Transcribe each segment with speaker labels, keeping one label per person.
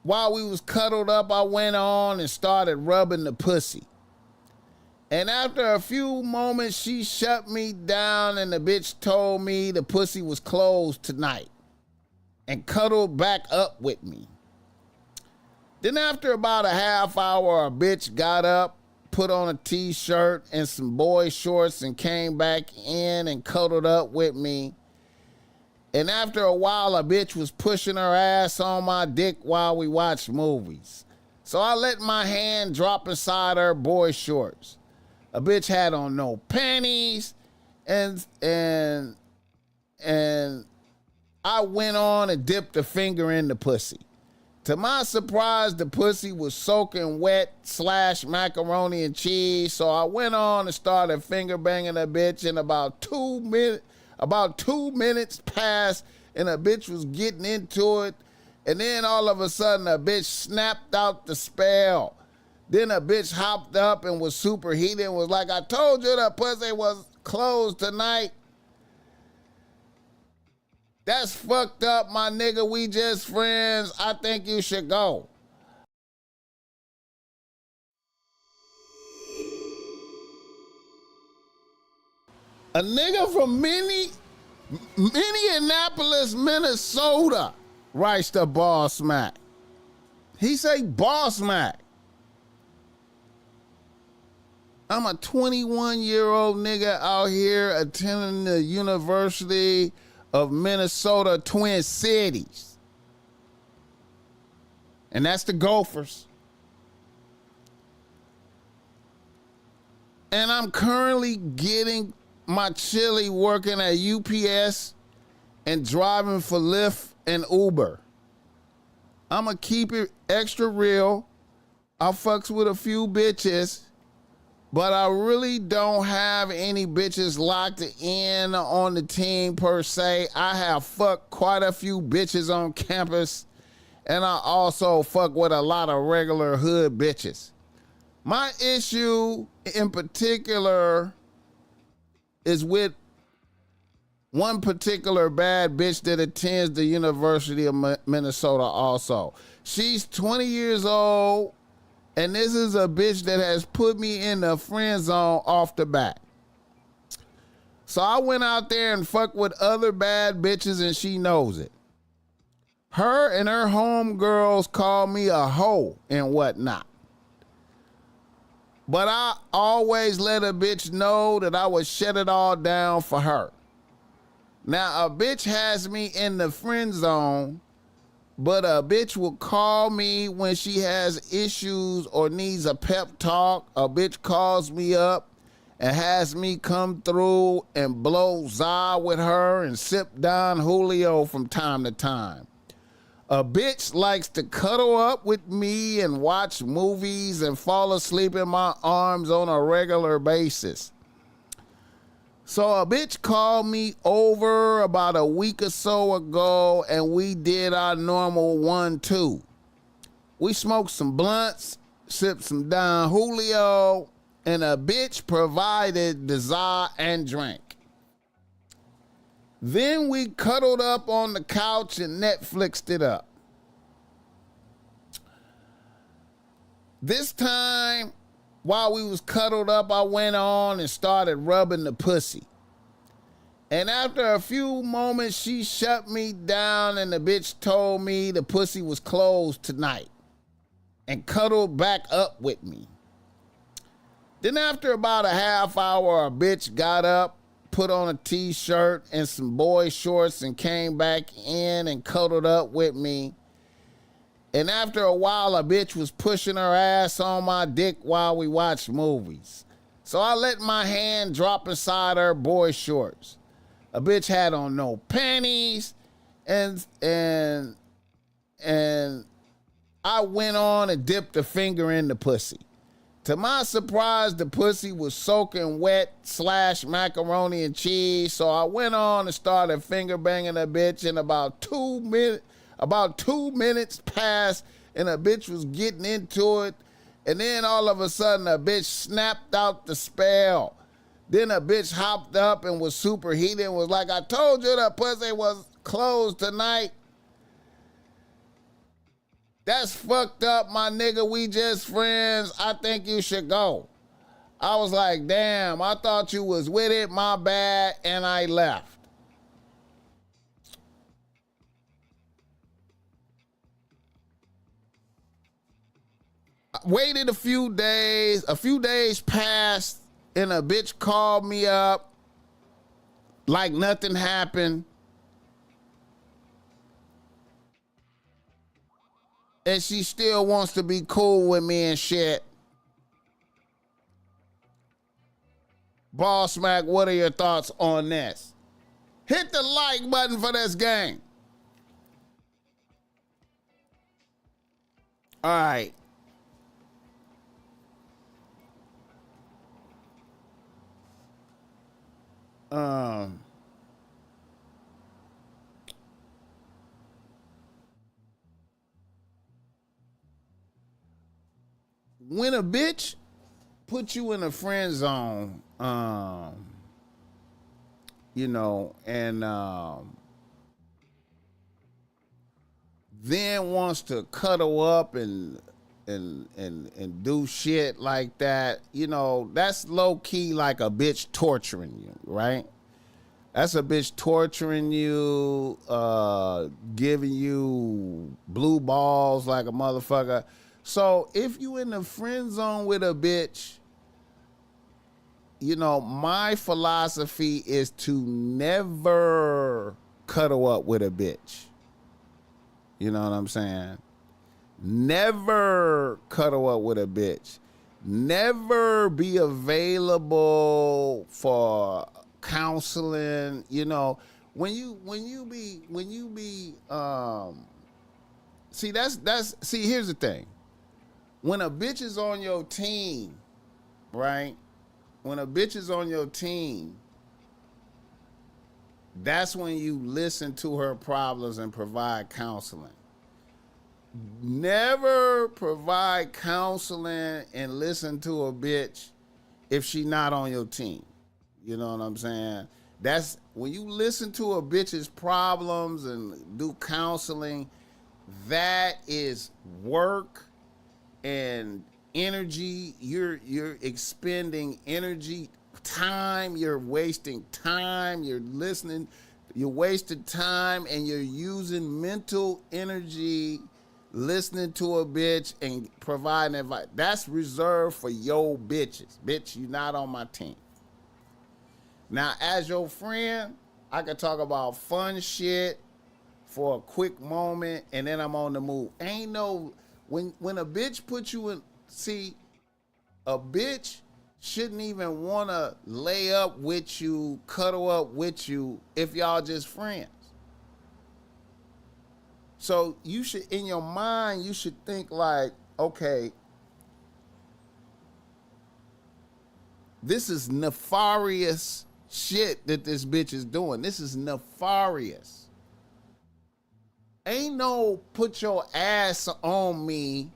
Speaker 1: while we was cuddled up, I went on and started rubbing the pussy. And after a few moments, she shut me down and the bitch told me the pussy was closed tonight and cuddled back up with me. Then after about a half hour, a bitch got up, put on a t-shirt and some boy shorts and came back in and cuddled up with me. And after a while, a bitch was pushing her ass on my dick while we watched movies. So I let my hand drop inside her boy shorts. A bitch had on no panties, and I went on and dipped a finger in the pussy. To my surprise, the pussy was soaking wet / macaroni and cheese, so I went on and started finger banging a bitch, and about 2 minutes passed, and a bitch was getting into it, and then all of a sudden a bitch snapped out the spell. Then a bitch hopped up and was super heated and was like, I told you that pussy was closed tonight. That's fucked up, my nigga. We just friends. I think you should go. A nigga from Minneapolis, Minnesota writes to BossMack. He say, BossMack, I'm a 21-year-old nigga out here attending the University of Minnesota Twin Cities. And that's the Gophers. And I'm currently getting my chili working at UPS and driving for Lyft and Uber. I'ma keep it extra real. I fucks with a few bitches, but I really don't have any bitches locked in on the team per se. I have fucked quite a few bitches on campus, and I also fuck with a lot of regular hood bitches. My issue in particular is with one particular bad bitch that attends the University of Minnesota also. She's 20 years old, and this is a bitch that has put me in the friend zone off the bat. So I went out there and fucked with other bad bitches, and she knows it. Her and her homegirls call me a hoe and whatnot. But I always let a bitch know that I would shut it all down for her. Now, a bitch has me in the friend zone, but a bitch will call me when she has issues or needs a pep talk. A bitch calls me up and has me come through and blow za with her and sip Don Julio from time to time. A bitch likes to cuddle up with me and watch movies and fall asleep in my arms on a regular basis. So a bitch called me over about a week or so ago, and we did our normal 1-2. We smoked some blunts, sipped some Don Julio, and a bitch provided the za and drink. Then we cuddled up on the couch and Netflixed it up. This time, while we was cuddled up, I went on and started rubbing the pussy. And after a few moments, she shut me down and the bitch told me the pussy was closed tonight and cuddled back up with me. Then after about a half hour, a bitch got up, put on a t-shirt and some boy shorts and came back in and cuddled up with me. And after a while, a bitch was pushing her ass on my dick while we watched movies. So I let my hand drop inside her boy shorts. A bitch had on no panties, and I went on and dipped a finger in the pussy. To my surprise, the pussy was soaking wet / macaroni and cheese, so I went on and started finger banging a bitch, and about 2 minutes passed, and a bitch was getting into it, and then all of a sudden a bitch snapped out the spell. Then a bitch hopped up and was super heated and was like, I told you that pussy was closed tonight. That's fucked up, my nigga. We just friends. I think you should go. I was like, damn, I thought you was with it. My bad. And I left. I waited a few days. A few days passed, and a bitch called me up like nothing happened. And she still wants to be cool with me and shit. BossMack, what are your thoughts on this? Hit the like button for this game. All right. Um, when a bitch put you in a friend zone, and then wants to cuddle up and do shit like that, that's low key like a bitch torturing you, right? That's a bitch torturing you, giving you blue balls like a motherfucker. So if you in the friend zone with a bitch, my philosophy is to never cuddle up with a bitch. You know what I'm saying? Never cuddle up with a bitch. Never be available for counseling. See, here's the thing. When a bitch is on your team, right? When a bitch is on your team, that's when you listen to her problems and provide counseling. Never provide counseling and listen to a bitch if she not on your team. You know what I'm saying? That's when you listen to a bitch's problems and do counseling, that is work and energy. You're expending energy, time, you're wasting time, you're listening, you're wasting time, and you're using mental energy listening to a bitch and providing advice. That's reserved for your bitches. Bitch, you not on my team. Now, as your friend, I could talk about fun shit for a quick moment, and then I'm on the move. Ain't no when a bitch put you in. See, a bitch shouldn't even want to lay up with you, cuddle up with you if y'all just friends. So you should, in your mind, you should think like, okay, this is nefarious shit that this bitch is doing. This is nefarious. Ain't no put your ass on me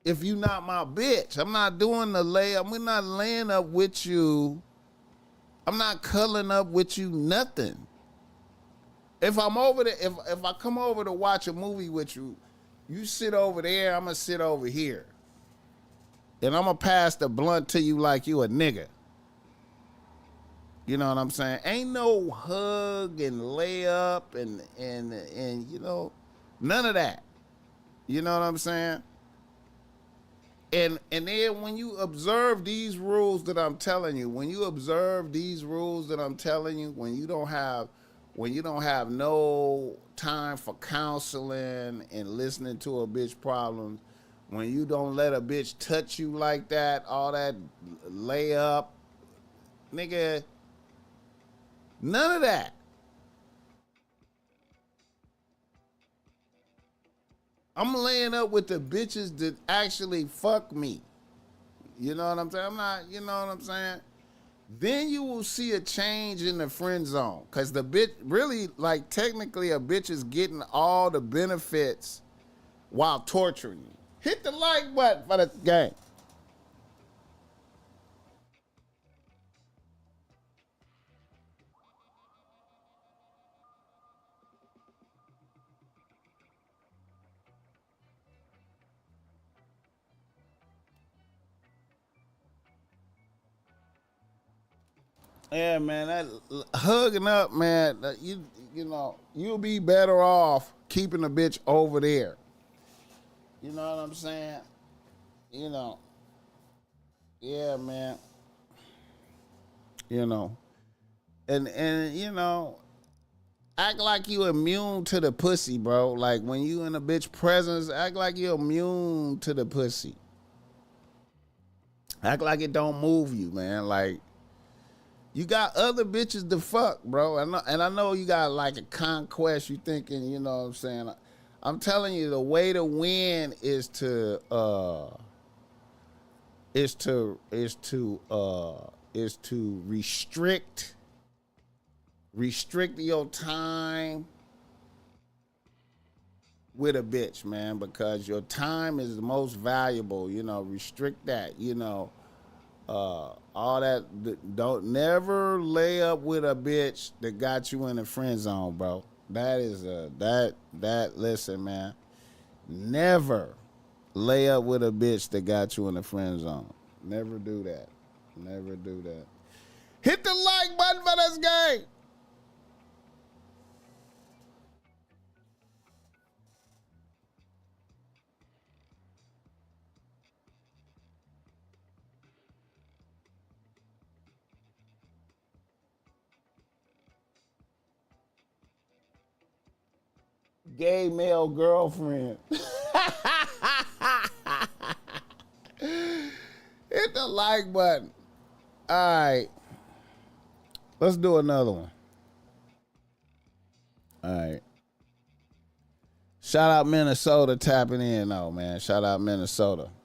Speaker 1: if you not my bitch. I'm not doing the layup. We're not laying up with you. I'm not cuddling up with you, nothing. If I'm over there, if I come over to watch a movie with you, you sit over there, I'm gonna sit over here. And I'm gonna pass the blunt to you like you a nigga. You know what I'm saying? Ain't no hug and layup and none of that. You know what I'm saying? And then when you observe these rules that I'm telling you, when you observe these rules that I'm telling you, when you don't have no time for counseling and listening to a bitch problems, when you don't let a bitch touch you like that, all that layup, nigga, none of that. I'm laying up with the bitches that actually fuck me. You know what I'm saying? I'm not, you know what I'm saying? Then you will see a change in the friend zone. Cause the bitch really, like, technically a bitch is getting all the benefits while torturing you. Hit the like button for the game. Yeah, man, that hugging up, man. You know, you'll be better off keeping a bitch over there. You know what I'm saying? You know, yeah, man. You know, and you know, act like you immune to the pussy, bro. Like when you in a bitch presence, act like you immune to the pussy. Act like it don't move you, man. Like you got other bitches to fuck, bro. And I know you got like a conquest. You thinking, you know what I'm saying? I'm telling you, the way to win is to restrict your time with a bitch, man, because your time is the most valuable. You know, restrict that. You know, all that. Don't never lay up with a bitch that got you in the friend zone, bro. That is that. Listen, man, never lay up with a bitch that got you in the friend zone. Never do that. Never do that. Hit the like button for this game. Gay male girlfriend. Hit the like button. All right. Let's do another one. All right. Shout out Minnesota tapping in though, man. Shout out Minnesota.